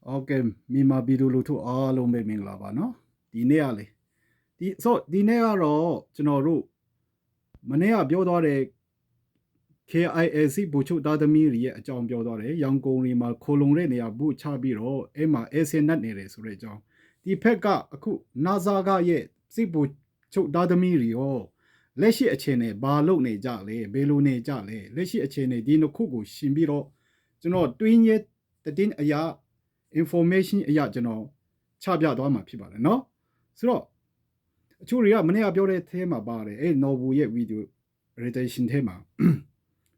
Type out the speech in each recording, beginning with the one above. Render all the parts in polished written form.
Okay, မြန်မာပြည်သူလူထုအားလုံးပဲမင်္ဂလာပါနော်ဒီနေ့ကလေဒီနေ့ကတော့ကျွန်တော်တို့မနေ့ကပြောသွားတဲ့ KIAC ဘူချုပ်သားသမီးတွေရဲ့အကြောင်းပြောသွားတယ်ရန်ကုန်ရီမှာခိုလုံတဲ့နေရာဘူးချပြီးတော့အဲ့မှာ ASN နဲ့နေတယ်ဆိုတဲ့အကြောင်းဒီဖက်ကအခု NASA ကရဲ့စစ်ဘူချုပ်သားသမီးတွေရောလက်ရှိအခြေအနေဘာလုပ်နေကြလဲဘယ်လိုနေကြလဲလက်ရှိအခြေအနေဒီနှစ်ခုကိုရှင်းပြီးတော့ကျွန်တော်တွင်းရဲ့တင်းအရာ information အရာကျွန်တော်ချပြသွားမှာဖြစ်ပါတယ်เนาะဆိုတော့အချို့တွေကမနေ့ကပြောတဲ့ theme မှာပါတယ်အဲ့ Nobu ရဲ့ video presentation ထဲမှာ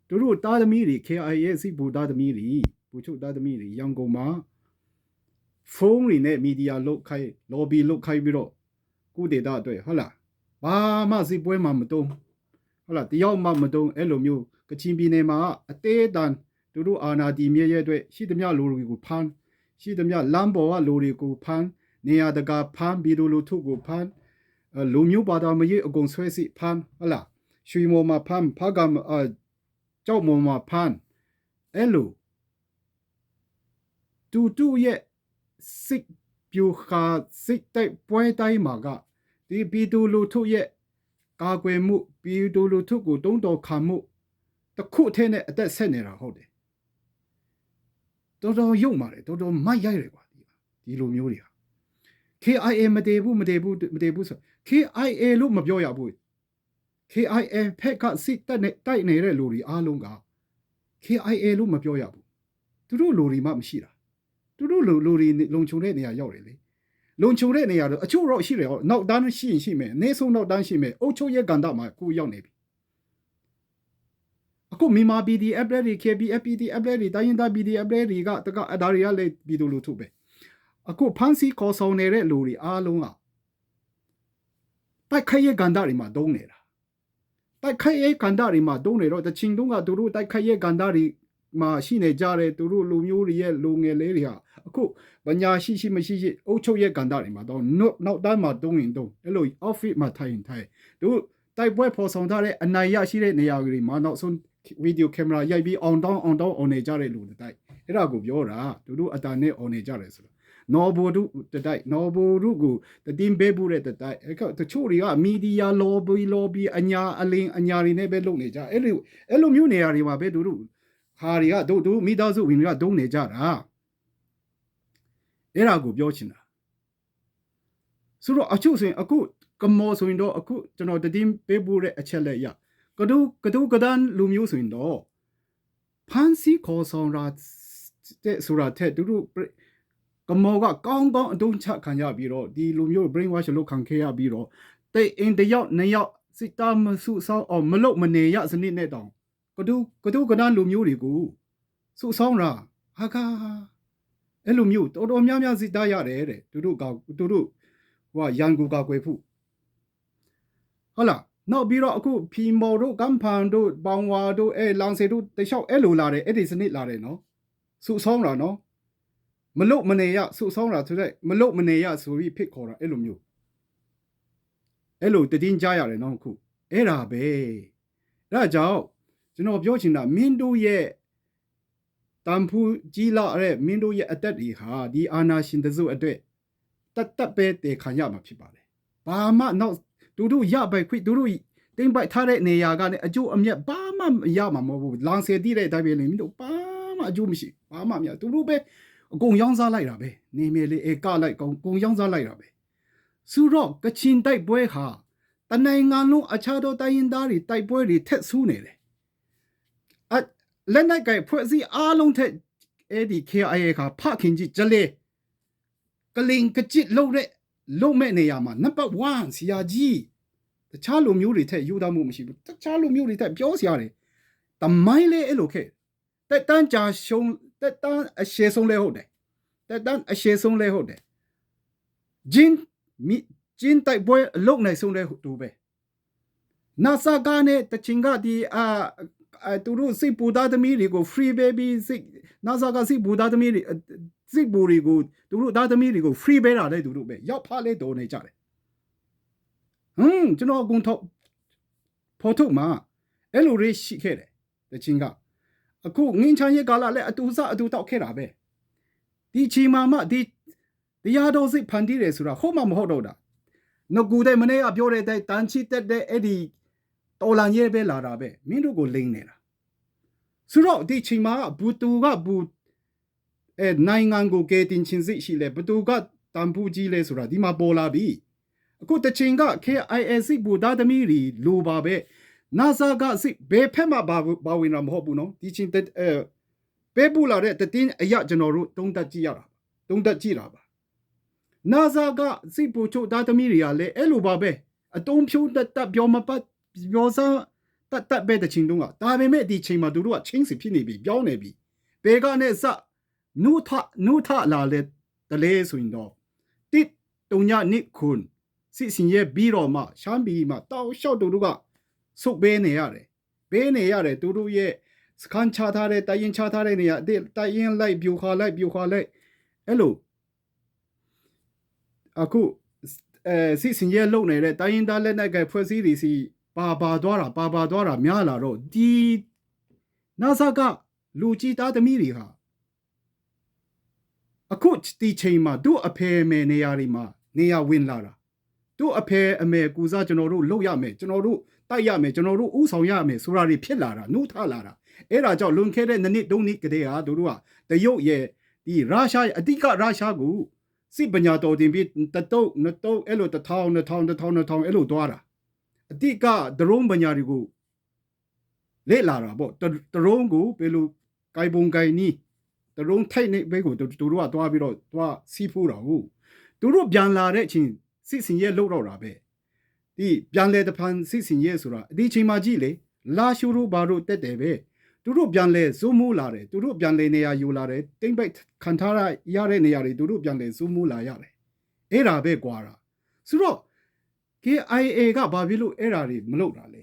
သူတို့သားသမီးတွေ KIA ရဲ့စီဘူသားသမီးတွေဘူချုပ်သားသမီးတွေရန်ကုန်မှာဖုန်းတွေနဲ့မီဒီယာလုတ်ခိုင်း lobby လုတ်ခိုင်းပြီးတော့ကုဒေတာအတွက်ဟုတ်လားဘာမှစီပွဲမှာမတုံးဟုတ်လားတယောက်မှမတုံးအဲ့လိုမျိုးကချင်ပြည်နယ်မှာအသေးတန်သူတို့အာနာတီမြရဲ့အတွက်ရှိသမျှလူတွေကိုဖမ်းရှိသမျှလမ်းပေါ်ကလူတွေကိုဖမ်းနေရာတကာဖမ်းပြီးလူထုကိုဖမ်းလူမျိုးဘာသာမရေးအကုန်ဆွဲစီဖမ်းဟုတ်လားရွှေမော်မှာဖမ်းဖားကံကြောက်မော်မှာဖမ်းအဲ့လိုတူရဲ့စစ်ပြူခါစစ်တိုက်ပွဲတိုင်းမှာကဒီပြည်သူလူထုရဲ့ကာကွယ်မှုပြည်သူလူထုကိုတုံးတော်ခံမှုတခုအထက်နဲ့အသက်ဆက်နေတာဟုတ်တယ်တော်တော်ရုံပါတယ်တော်တော်မိုက်ရိုက်တယ်ကွာဒီလိုမျိုးတွေဟာ KIA မတည်ဘူးဆို KIA လို့မပြောရဘူး KIA ဖက်ကစစ်တက်နဲ့တိုက်နေတဲ့လူတွေအားလုံးက KIA လို့မပြောရဘူးသူတို့လူတွေမှမရှိတာသူတို့လူတွေလုံခြုံတဲ့နေရာရောက်တယ်လေလုံခြုံတဲ့နေရာတော့အချို့တော့ရှိတယ်ဟောနောက်တန်းရှိမယ်အနည်းဆုံးနောက်တန်းရှိမယ်အုတ်ချုပ်ရဲ့ကန်တာမှာကိုရောက်နေပြီအခုမြန်မာ PDF တွေ KPFPDF တွေတိုင်းရင်းသား PDF တွေကတကအဒါတွေကလည်းပြည်သူလူထုပဲအခုဖန်စီခေါ်ဆောင်နေတဲ့လူတွေအားလုံးကတိုက်ခိုက်ရဲ့ကန်တာတွေမှာတုံးနေတာတိုက်ခိုက်ရဲ့ကန်တာတွေမှာတုံးနေတော့တချင်တုံးကသူတို့တိုက်ခိုက်ရဲ့ကန်တာတွေမှာရှိနေကြတယ်သူတို့လူမျိုးတွေရဲ့လူငယ်လေးတွေဟာအခုပညာရှိမရှိအုတ်ချုပ်ရဲ့ကန်တာတွေမှာတော့နောက်တန်းမှာတုံးရင်တုံးအဲ့လို outfit မှာထိုင်တို့တိုက်ပွဲဖော်ဆောင်ထားတဲ့အနိုင်ရရှိတဲ့နေရာတွေမှာနောက်ဆုံးဗီဒီယိုကင်မရာရိုက်ပြီးအောင်တောင်းနေကြတဲ့လူတွေတိုက်အဲ့ဒါကိုပြောတာသူတို့အတန်နဲ့အောင်နေကြတယ်ဆိုတော့နော်ဘူဒုတိုက်နော်ဘူဒုကိုတင်းပေးဘူးတဲ့တိုက်အဲ့တချို့တွေကမီဒီယာ lobby အညာအလင်းအညာတွေနဲ့ပဲလုပ်နေကြအဲ့လိုမျိုးနေရာတွေမှာပဲသူတို့ဟာတွေကတို့မိသားစုဝင်တွေကဒုံနေကြတာအဲ့ဒါကိုပြောချင်တာဆိုတော့အချို့ဆိုရင်အခုကမော်ဆိုရင်တော့အခုကျွန်တော်တင်းပေးဘူးတဲ့အချက်လက်ရကဒူကဒန်လူမျိုးဆိုရင်တော့ဖန်စီခေါ်ဆောင်ရာတဲ့ဆိုတာတဲ့သူတို့ကမော်ကကောင်းအတုံးချခံရပြီးတော့ဒီလူမျိုး brain wash လုပ်ခံခဲ့ရပြီးတော့တဲ့အင်တယောက်နှစ်ယောက်စစ်သားမစုဆောင်းအောင်မလုပ်မနေရစနစ်နဲ့တောင်ကဒူကဒန်လူမျိုးတွေကိုစုဆောင်းတာဟာကအဲ့လိုမျိုးတော်များများစစ်သားရတယ်တဲ့သူတို့ဟိုရန်ကုန်ကကွယ်ဖို့ဟုတ်လားနောက်ပြီးတော့အခုဖီမော်တို့ကမ်ဖန်တို့ဘောင်ဝါတို့လန်စေတို့တခြားအဲ့လိုလာတယ်အဲ့ဒီစနစ်လာတယ်နော်စုဆောင်းတာနော်မလုတ်မနေရစုဆောင်းတာဆိုတဲ့မလုတ်မနေရဆိုပြီးဖိတ်ခေါ်တာအဲ့လိုမျိုးအဲ့လိုတည်င်းကြရတယ်နော်အခုအဲ့ဒါပဲဒါကြောင့်ကျွန်တော်ပြောချင်တာမင်းတို့ရဲ့တန်ဖူးကြီးလာတဲ့မင်းတို့ရဲ့အသက်တွေဟာဒီအာနာရှင်တစုအတွက်တက်ပဲတေခံရမှာဖြစ်ပါတယ်ဘာမှနောက်သူတို့ရပိုက်ခွင့်သူတို့တင်းပိုက်ထားတဲ့နေရာကနေအကျိုးအမြတ်ဘာမှရမှာမဟုတ်ဘူးလန်ဆယ်တည်တဲ့အတိုင်းပဲလေမင်းတို့ဘာမှအကျိုးမရှိဘာမှမရသူတို့ပဲအကုန်ရောင်းစားလိုက်တာပဲနေမြေလေးကလိုက်ကုန်ရောင်းစားလိုက်တာပဲဆိုတော့ကချင်တိုက်ပွဲဟာတနိုင်ငံလုံးအခြားသောတိုင်းရင်းသားတွေတိုက်ပွဲတွေထက်ဆူးနေတယ်လက်နိုင်ကဖွဲ့စည်းအားလုံးထက်အဲ့ဒီ KIA ကဖခင်ကြီးကြလေကလင်ကကြစ်လုံးမဲ့နေရာမှာနံပါတ်1ဆရာကြီးတခြားလူမျိုးတွေထက်ယူသားမှုမရှိဘူးတခြားလူမျိုးတွေထက်ပြောစရာတယ်တမိုင်းလေအဲ့လိုခဲ့တက်တန်းကြာရှုံးတက်တန်းအရှေ့ဆုံးလဲဟုတ်တယ်တက်တန်းအရှေ့ဆုံးလဲဟုတ်တယ်ဂျင်းတိုက်ပွဲအလုံးနိုင်ဆုံးလဲတူပဲနာဆာကနဲ့တချင်ကဒီသူတို့စိတ်ပူသားသမီးတွေကို free baby စိတ်နာဆာကစိတ်ပူသားသမီးတွေစိတ်ပူတွေကိုသူတို့သားသမီးတွေကို free ပေးတာလေသူတို့ပဲရောက်ဖားလဲတော်နေကြတယ်ကျွန်တော်အကုန်ဖော်ထုတ်မှာအဲ့လိုရေးရှိခဲ့တယ်တချင်ကအခုငင်းချမ်းရဲ့ကာလလည်းအတူတောက်ခဲ့တာပဲ ဒီချီမာမဒီတရားတော်စိတ်ဖန်တီးတယ်ဆိုတာဟုတ်မှမဟုတ်တော့တာငကူတဲ့မနေ့ကပြောတဲ့အတိုင်းတန်ချီတက်တဲ့အဲ့ဒီတော်လန်ရဲပဲလာတာပဲမင်းတို့ကိုလိမ့်နေတာဆိုတော့ဒီချီမာဘူတူကဘူနိုင်ငံကိုကဲတင်ချင်းစိတ်ရှိလေဘတူကတန်ဖူးကြီးလဲဆိုတာဒီမှာပေါ်လာပြီအခုတချင်းက KIS ဘူဒါသမီရီလိုပါပဲNASA ကစစ်ဘယ်ဖက်မှဘာဝင်တာမဟုတ်ဘူးနော်ဒီချင်းပဲပူလာတဲ့တင်းအရာကျွန်တော်တို့တုံးတက်ကြည့်ရတာတုံးတက်ကြည့်တာပါ NASA ကစစ်ပူချုပ်ဒါသမီတွေကလည်းအဲ့လိုပါပဲအတုံးဖြိုးတက်ပြောမပတ်ပြောစားတက်ပဲတချင်းတုံးကဒါပေမဲ့ဒီချိန်မှာတို့ကချင်းစီဖြစ်နေပြီပြောင်းနေပြီဘယ်ကနဲ့စနုထလာလေတလေဆိုရင်တော့တစ်တုံညနစ်ခွန်စစ်စင်ရဲ့ပြီးတော့မှရှမ်းပြည်မှာတောက်လျှောက်တို့ကဆုတ်ပေးနေရတယ်ပေးနေရတယ်တို့ရဲ့စကန်ချထားတဲ့တိုင်ရင်ချထားတဲ့နေရာတိုင်ရင်လိုက်ပြိုခါလိုက်အဲ့လိုအခုစစ်စင်ရဲ့လုံနေတဲ့တိုင်ရင်သားလက်နဲ့ကဖွဲ့စည်းတွေစီပါသွားတာများလာတော့ဒီ NASA ကလူကြီးသားသမီးတွေဟာအခုဒီချိန်မှာတို့အဖေအမေနေရာတွေမှာနေရာဝင်လာတာတို့အဖေအမေကူစားကျွန်တော်တို့လုပ်ရမယ်ကျွန်တော်တို့တိုက်ရမယ်ကျွန်တော်တို့ဥဆောင်ရမယ်ဆိုတာတွေဖြစ်လာတာနှုတ်ထလာတာအဲ့ဒါကြောင့်လွန်ခဲ့တဲ့နှစ်တုန်းကတည်းကတို့ကတရုတ်ရဲ့ဒီရုရှားအဓိကရုရှားကိုစစ်ပညာတော်တင်ပြီးတတုတ်နှစ်တုတ်အဲ့လို1000အဲ့လိုသွားတာအဓိကဒရုန်းပညာတွေကိုလေ့လာတာပေါ့ဒရုန်းကိုဘယ်လိုไกပုံไกနီးဒရုန်းထိုက်နေဘဲကိုတို့ကသွားပြီးတော့သွားစီးဖိုးတာဟုတ်တို့ပြန်လာတဲ့အချိန်စစ်စင်ရဲလောက်တော့တာပဲဒီပြန်လဲတဖန်စစ်စင်ရဲဆိုတာဒီချိန်မှာကြည့်လေလာရှူတို့ဘာတို့တက်တယ်ပဲတို့ပြန်လဲဇုံမိုးလာတယ်တို့ပြန်လဲနေရာယူလာတယ်တိမ့်ပိုက်ခံထားရတဲ့နေရာတွေတို့ပြန်လဲဇုံမိုးလာရတယ်အဲ့ဒါပဲကွာတာဆိုတော့ KIA ကဘာဖြစ်လို့အဲ့ဒါတွေမလုပ်တာလဲ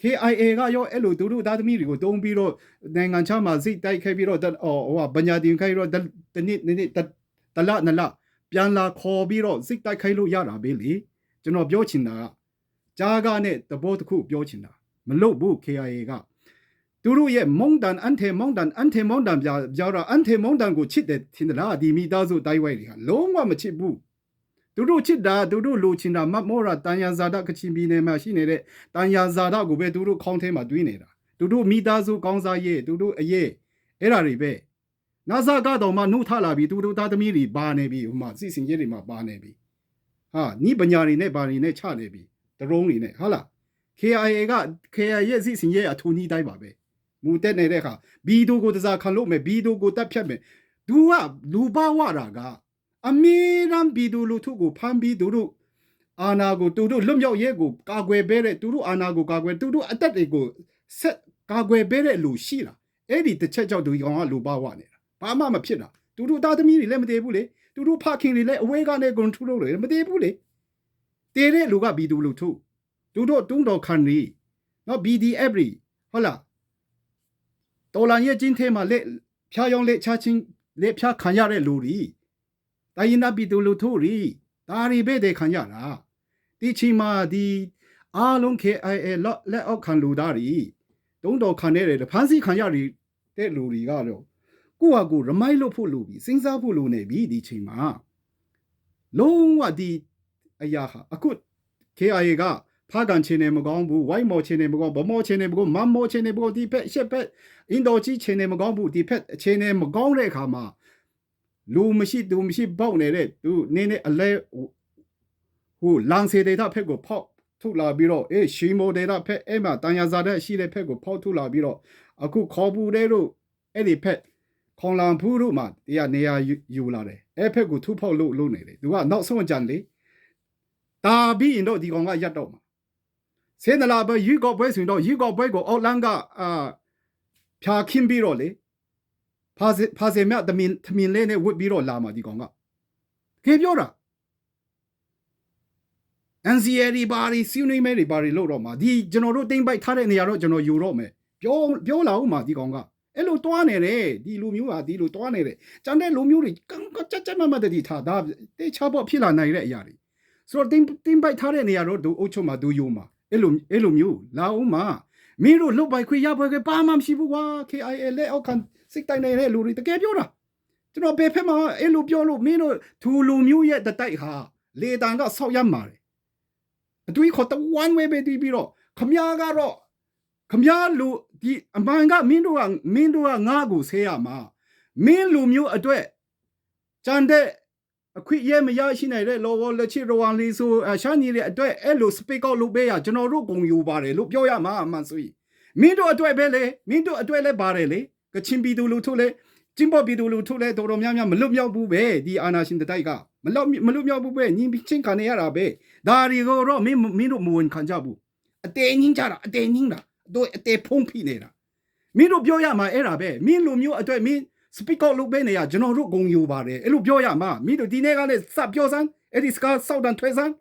KIA ကရောအဲ့လိုတို့သားသမီးတွေကိုတုံးပြီးတော့နိုင်ငံခြားမှာစိတ်တိုက်ခိုက်ပြီးတော့ဗညာတင်ခိုက်တော့တနစ်တလနလပြန်လာခေါ်ပြီးတော့စိတ်တိုက်ခိုက်လို့ရတာပဲလေကျွန်တော်ပြောချင်တာကကြားကားနဲ့သဘောတစ်ခုပြောချင်တာမလုပ်ဘူး KIA ကတို့ရဲ့မုံတန်အန်ထေမုံတန်ပြောတာအန်ထေမုံတန်ကိုချစ်တယ်ထင်သလားဒီမိသားစုတိုင်းဝိုက်တွေကလုံးဝမချစ်ဘူးတို့ချစ်တာတို့လိုချင်တာမမောရာတန်ယာဇာဒကချင်ပြည်နယ်မှာရှိနေတဲ့တန်ယာဇာဒကိုပဲတို့ခေါင်းထဲမှာတွေးနေတာတို့မိသားစုကောင်းစားရေးတို့အရေးအဲ့ဒါတွေပဲနာဇာကတော့မှနှုတ်ထလာပြီးတို့သားသမီးတွေပါနေပြီဟိုမှာစစ်စင်ရေးတွေမှာပါနေပြီဟာနိပညာတွေနဲ့ဘာတွေနဲ့ချနေပြီဒရုန်းတွေနဲ့ဟုတ်လား KIA က KIA ရဲ့စစ်စင်ရေးအထူးနီးတိုင်းပါပဲမူတက်နေတဲ့အခါဘီဒိုကိုတစားခံလို့မယ်ဘီဒိုကိုတက်ဖြတ်မယ်သူကလူပါဝတာကအမီရန်ဘီဒိုလူထုကိုဖမ်းပြီးတို့အာနာကိုတို့လွတ်မြောက်ရဲကိုကာကွယ်ပေးတဲ့တို့အာနာကိုကာကွယ်တို့အသက်တွေကိုဆက်ကာကွယ်ပေးတဲ့လူရှိတာအဲ့ဒီတစ်ချက်ကြောင့်ဒီကောင်ကလူပါဝနေတာဘာမှမဖြစ်တာတို့သားသမီးတွေလည်းမတည်ဘူးလေတို့ဖခင်တွေလည်းအဝေးကနေကွန်ထရိုးလို့မတည်ဘူးလေတည်တဲ့လူကဘီဒိုလူထုတို့တုံးတော်ခံရီနော် BDF ရီဟုတ်လားတော်လန်ရဲ့ကျင်းထဲမှာလက်ဖြားရောင်းလက်ချချင်းလက်ဖြားခံရတဲ့လူတွေတိုင်းရင်ဘီဒိုလူထုတွေဒါတွေပဲတဲ့ခံရတာဒီချိန်မှာဒီအားလုံး KIA လက်အောက်ခံလူသားတွေတုံးတော်ခံနေတဲ့ဖန်စီခံရတဲ့လူတွေကတော့ကိုယ့်ဟာကိုယ်ရမိုက်လို့ဖို့လူပြီးစဉ်းစားဖို့လူနေပြီဒီချိန်မှာလုံးဝဒီအရာဟာအခု KIA ကဖားကန်ချင်းနေမကောင်းဘူးဝိုက်မော်ချင်းနေမကောင်းဗမော်ချင်းနေမကောင်းမမော်ချင်းနေမကောင်းဒီဖက်ရှက်ဖက်အင်ဒိုကြီးချင်းနေမကောင်းဘူးဒီဖက်အချင်းနေမကောင်းတဲ့အခါမှာလူမရှိပေါက်နေတဲ့သူနင်းနေအလဲဟိုလန်စေဒေတာဖက်ကိုဖောက်ထုတ်လာပြီးတော့ရှီမိုဒေတာဖက်အဲ့မှာတန်ယာဇာတဲ့ရှိတဲ့ဖက်ကိုဖောက်ထုတ်လာပြီးတော့အခုခေါ်ပူတဲ့တို့အဲ့ဒီဖက်ခေါင်လန်ဖူးတို့မှာတရားနေရာယူလာတယ်အဲ့ဖက်ကိုထုဖောက်လို့နေတယ်သူကနောက်ဆုံးအကြံလေတာပြီးရင်တော့ဒီကောင်ကရက်တော့မှာစင်နလာဘယူကောပွဲဆိုရင်တော့ယူကောပွဲကိုအောက်လန်ကဖြာခင်းပြီးတော့လေဖာစေမြတ်သမင်လေးနဲ့ဝစ်ပြီးတော့လာမှာဒီကောင်ကခေပြောတာ NCA တွေဘာတွေစီးနှိမ့်မဲတွေဘာတွေလို့တော့မှာဒီကျွန်တော်တို့တိမ့်ပိုက်ထားတဲ့နေရာတော့ကျွန်တော်ယူတော့မယ်ပြောလာဦးမှာဒီကောင်ကအဲ့လိုတွားနေတယ်ဒီလူမျိုးဟာဒီလိုတွားနေတယ်ကျန်တဲ့လူမျိုးတွေကကြက်မတ်တတိထားဒါတေချာပေါ့ဖြစ်လာနိုင်တဲ့အရာတွေဆိုတော့တင်းပိုက်ထားတဲ့နေရာတော့ဒူအုပ်ချုပ်မှာဒူယူမှာအဲ့လိုမျိုးလာဦးမှာမင်းတို့လုတ်ပိုက်ခွေရပွဲကပါမှမရှိဘူးကွာ KIA လက်အောက်ခံစစ်တိုင်နေတဲ့လူတွေတကယ်ပြောတာ ကျွန်တော်ဘယ်ဖက်မှာအဲ့လိုပြောလို့မင်းတို့သူလူမျိုးရဲ့တတိုက်ဟာလေတန်ကဆောက်ရမှာတယ်အတွေ့ခေါ်တော့ one way ပဲပြီးတော့ခမည်းကတော့ခမည်းလူဒီအမှန်ကမင်းတို့ကငါ့ကိုဆဲရမှာမင်းလူမျိုးအတွက်ကြံတဲ့အခွင့်အရေးမရရှိနိုင်တဲ့လောဝလက်ချီရဝမ်လီဆိုရှာနီရဲ့အတွက်အဲ့လို speak out လုပ်ပေးရကျွန်တော်တို့ဂုဏ်ယူပါတယ်လို့ပြောရမှာအမှန်ဆိုရင်မင်းတို့အတွက်ပဲလေမင်းတို့အတွက်လည်းပါတယ်လေကချင်ပြည်သူလူထုလည်းကျင်းပေါ်ပြည်သူလူထုလည်းတော်တော်များများမလွတ်မြောက်ဘူးပဲဒီအာနာရှင်တတိုက်ကမလွတ်မြောက်ဘူးပဲညီချင်းခံရတာပဲဒါရီကိုတော့မင်းတို့မဝန်ခံကြဘူးအတေငင်းကြတာအတေငင်းတာတို့အတေဖုံးဖိနေတာမင်းတို့ပြောရမှာအဲ့ဒါပဲမင်းလူမျိုးအတွက်မင်းspeak out လုပ်ပေးနေရကျွန်တော်တို့ဂုဏ်ယူပါတယ်အဲ့လိုပြောရမှာမင်းတို့ဒီနေ့ကလည်းစပြောစမ်းအဲ့ဒီစကားစောက်တန်ထွေစမ်း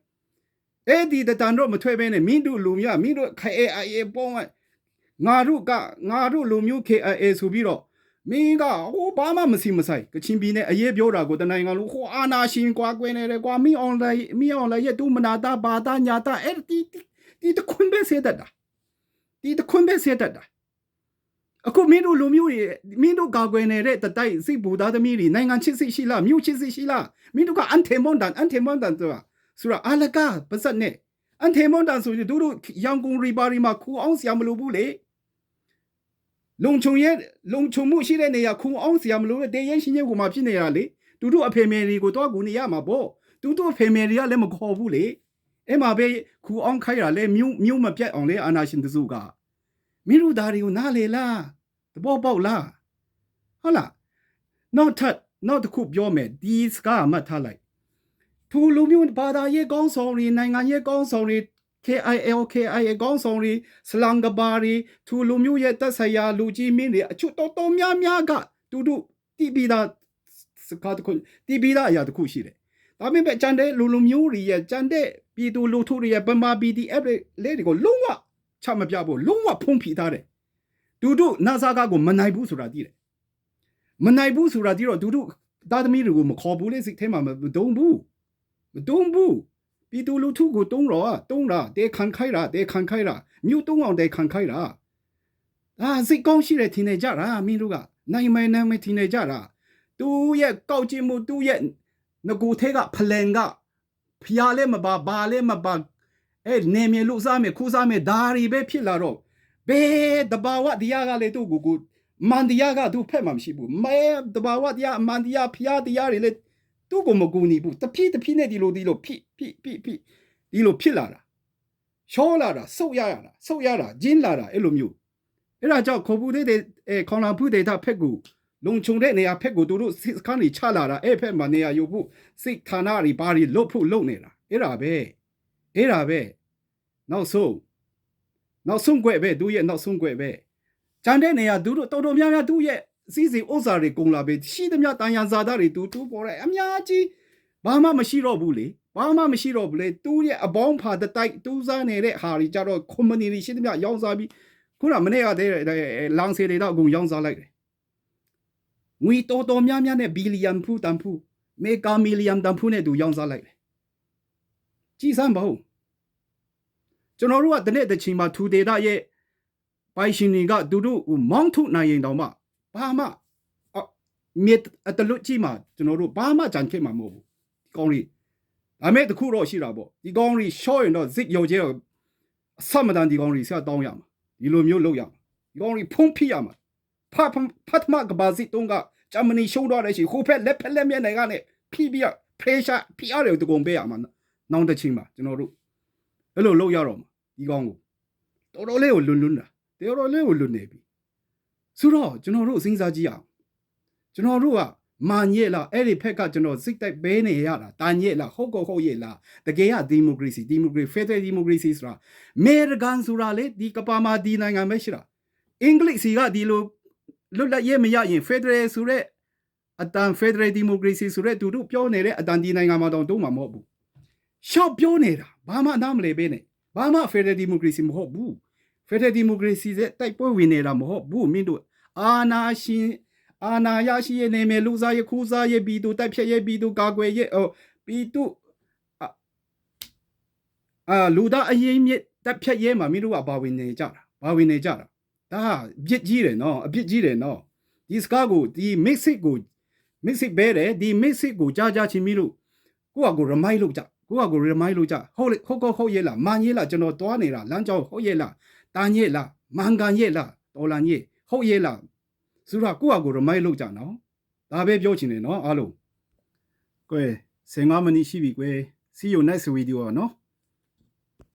အဲ့ဒီတန်တော့မထွေးဘဲနဲ့မင်းတို့လူမျိုးမင်းတို့ KIA ပုံငါတို့လူမျိုး KIA ဆိုပြီးတော့မင်းကဟိုဘာမှမစီမဆိုင်ကချင်ပြည်နယ်အရေးပြောတာကိုတနိုင်ငံလုံးဟိုအာနာရှင်ကွာကွယ်နေတယ်ကွာမင်း online ရဲ့တူမနာတာဘာတာညာတာအဲ့ဒီတခွန်းပဲစေတတ်တာဒီတခွန်းပဲစေတတ်တာအခုမင်းတို့လူမျိုးတွေမင်းတို့ကာကွယ်နေတဲ့တတိုက်စိတ်ဘူသားသမီးတွေနိုင်ငံချစ်စိတ်ရှိလားမြို့ချစ်စိတ်ရှိလားမင်းတို့ကအန်ထေမွန်တန်ဆိုတာအလကားပတ်စက်နဲ့အန်ထေမွန်တန်ဆိုရင်တို့ရန်ကုန်ရီပါရီမှာခူအောင်ဆရာမလို့ဘူးလေလုံချုံမှုရှိတဲ့နေရာခူအောင်ဆရာမလို့တဲ့ရင်ရှင်ရဲ့ကိုမှဖြစ်နေရလေတို့အဖေမေတွေကိုတော့ကူနေရမှာပေါ့တို့အဖေမေတွေကလည်းမခေါ်ဘူးလေအဲ့မှာပဲခူအောင်ခိုင်းရလဲမြို့မပြတ်အောင်လဲအာနာရှင်တစုကမင်းတို့သားတွေကိုနားလေလားတဘောပေါက်လားဟုတ်လားနောက်တစ်ခုပြောမယ်ဒီစကားမှတ်ထားလိုက်သူလူမျိုးဘာသာရေးကောင်းဆောင်တွေနိုင်ငံရေးကောင်းဆောင်တွေ KIA ကောင်းဆောင်တွေစလန်ကဘာတွေသူလူမျိုးရဲ့တက်ဆရာလူကြီးမင်းတွေအချွတ်တော်များကတို့တီးပြီးသားစကားတခုတီးပြီးသားအရာတခုရှိတယ်ဒါပေမဲ့ကျန်တဲ့လူမျိုးတွေရဲ့ကျန်တဲ့ပြည်သူလူထုတွေရဲ့ပမာ PDF လေးတွေကိုလုံးဝချမပြဖို့လုံးဝဖုံးဖိထားတယ်တို့နာဇာကကိုမနိုင်ဘူးဆိုတာသိတယ်မနိုင်ဘူးဆိုတာသိတော့တို့သားသမီးတွေကိုမခေါ်ဘူးလေစိတ်ထဲမှာမတုံးဘူးပြည်သူလူထုကိုတုံးတာတဲခံခိုင်းတာမြို့တုံးအောင်တဲခံခိုင်းတာစိတ်ကောင်းရှိတဲ့ထင်နေကြတာမင်းတို့ကနိုင်မယ်ထင်နေကြတာသူရဲ့ကောက်ကျင်မှုသူရဲ့ငကိုထဲကဖလန်ကဖျားလဲမပါဘာလဲမပါအဲ့နေမြေလူစားမယ်ခူးစားမယ်ဒါရီပဲဖြစ်လာတော့ဘယ်တဘာဝတရားကလေသူ့ကိုမန်တရားကသူ့ဖက်မှမရှိဘူးမဲတဘာဝတရားအမန်တရားဖျားတရားတွေလေသူ့ကိုမကူညီဘူးတဖြည်းနဲ့ဒီလိုဖိဒီလိုဖြစ်လာတာရှောလာတာဆုတ်ရတာဂျင်းလာတာအဲ့လိုမျိုးအဲ့ဒါကြောင့်ခေါ်ဘူးတဲ့ခေါလာဘူးတဲ့ဖက်ကိုလုံချုံတဲ့နေရာဖက်ကိုတို့စစ်ခန်းကြီးချလာတာအဲ့ဖက်မှာနေရာယူဖို့စိတ်ဌာနတွေဘာတွေလုတ်ဖို့လုပ်နေတာအဲ့ဒါပဲနောက်ဆုံးကွယ်ပဲသူရဲ့နောက်ဆုံးကွယ်ပဲကြံတဲ့နေရာတို့တော်တော်များများသူရဲ့စီးစီဥစ္စာတွေကုန်လာပဲရှိသမျှတန်ရန်ဇာတာတွေတူပေါ်တဲ့အများကြီးဘာမှမရှိတော့ဘူးလေသူရဲ့အပေါင်းဖာတိုက်တူးစားနေတဲ့ဟာတွေကြတော့ community ရှိသမျှရောင်းစားပြီးခုနမနေ့ကတည်းကလန်စီတွေတော့အကုန်ရောင်းစားလိုက်တယ်ငွေတော်များများနဲ့ဘီလီယံဖူတန်ဖူမေဂါမီလီယံတန်ဖူနဲ့သူရောင်းစားလိုက်တယ်ကြည်စမ်းပါဦးကျွန်တော်တို့ကတနေ့တစ်ချိန်မှာထူဒေတာရဲ့ပိုင်ရှင်တွေကတို့မောင်းထုတ်နိုင်ရင်တောင်မှဘာမှမြစ်အတလွတ်ကြီးမှာကျွန်တော်တို့ဘာမှကြံခဲ့မှာမဟုတ်ဘူးဒီကောင်းလေးဒါမဲ့တခုတော့ရှိတာပေါ့ဒီကောင်းလေးရှော့ရင်တော့ဇစ်ရုံကျဲအဆမတန်ဒီကောင်းလေးဆက်တောင်းရမှာဒီလိုမျိုးလုပ်ရမှာဒီကောင်းလေးဖုံးဖိရမှာဖတ်မကဘာစီတုံးကဂျာမနီရှုံးတော့တဲ့ရှိခိုးဖက်လက်မျက်နှာကနေဖိပြီး pressure ဖိအားတွေတကုန်ပေးရမှာနောက်တစ်ချိန်မှာကျွန်တော်တို့အဲ့လိုလုပ်ရတော့မှာဒီကောင်းကိုတော်တော်လေးကိုလွန်တာတော်တော်လေးကိုလွန်နေပြီဆိုတော့ကျွန်တော်တို့စဉ်းစားကြည့်အောင်ကျွန်တော်တို့ကမာညက်လားအဲ့ဒီဖက်ကကျွန်တော်စိတ်တိုက်ဘဲနေရတာတာညက်လားဟုတ်ရဲ့လားတကယ်ကဒီမိုကရေစီဖက်ဒရယ်ဒီမိုကရေစီဆိုတာအမေရိကန်ဆိုတာလေဒီကပါမာဒီနိုင်ငံပဲရှိတာအင်္ဂလိပ်စီကဒီလိုလွတ်လပ်ရေးမရရင်ဖက်ဒရယ်ဆိုတဲ့အတန်ဖက်ဒရယ်ဒီမိုကရေစီဆိုတဲ့တို့ပြောနေတဲ့အတန်ဒီနိုင်ငံမှာတော့မှာမဟုတ်ဘူးရှော့ပြောနေတာဘာမှနားမလဲပဲနဲ့ဘာမှဖက်ဒရယ်ဒီမိုကရေစီမဟုတ်ဘူးဖက်ဒရယ်ဒီမိုကရေစီတဲ့တိုက်ပွဲဝင်နေတာမဟုတ်ဘူးမင်းတို့အာနာရရှိရဲ့နေမယ်လူစားရဲ့ခူးစားရဲ့ပြည်သူတိုက်ဖြတ်ရဲ့ပြည်သူကာကွယ်ရဲ့ပြည်သူလူသားအရင်မြစ်တိုက်ဖြတ်ရဲ့မှာမင်းတို့ကဘာဝင်နေကြတာဒါအပြစ်ကြီးတယ်နော်ဒီစကားကိုဒီ mixit ကို မစ်စစ်ဘဲတယ်ဒီမစ်စစ်ကိုကြာချင်းမီလို့ကိုကကိုရမိုက်လို့ကြကိုကကိုရမိုက်လို့ကြဟုတ်ရဲ့လားမန်ရဲ့လားကျွန်တော်တွားနေတာလမ်းကြောင်းဟုတ်ရဲ့လားတာညက်လားမန်ကန်ရဲ့လားတော်လာညက်ဟုတ်ရဲ့လားဆိုတော့ကိုကကိုရမိုက်လို့ကြနော်ဒါပဲပြောချင်တယ်နော်အားလုံးကွယ်15မိနစ်ရှိပြီကွယ် see you next video နော်